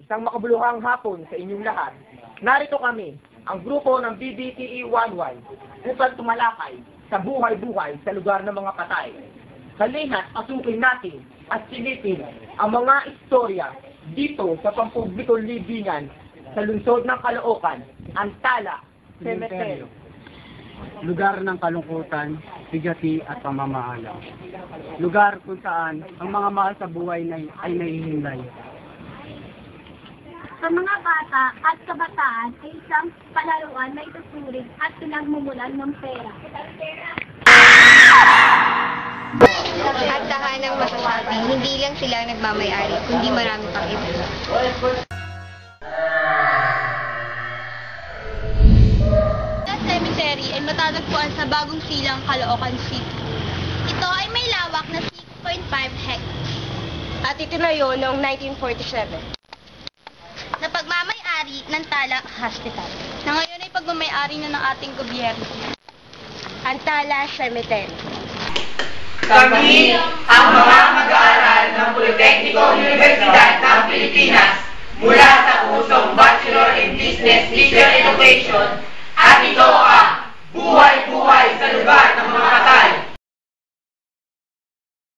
Isang makabuluhang hapon sa inyong lahat. Narito kami, ang grupo ng BBTE-1Y, upang tumalakay sa buhay-buhay sa lugar ng mga patay. Halina't pasukin natin at silipin ang mga istorya dito sa pampublikong libingan sa lungsod ng Caloocan, Antala, Cemetery. Lugar ng kalungkutan, bigati at pamamaalam. Lugar kung saan ang mga mahal sa buhay ay nahihimlay. Sa mga bata at kabataan ay isang palaruan na ituturing at pinagmumulan ng pera. At tahanang masasabi, hindi lang sila ang nagmamayari, kundi marami pang iba. Ang cemetery ay matatagpuan sa bagong silang Caloocan City. Ito ay may lawak na 6.5 hectares. At itinayo noong 1947. Na pagmamayari ng Tala Hospital, na ngayon ay pagmamayari na ng ating gobyerno. Antala Cemetery. Kami ang mga mag-aaral ng Politekniko Universidad ng Pilipinas mula sa kursong Bachelor in Business Teacher Education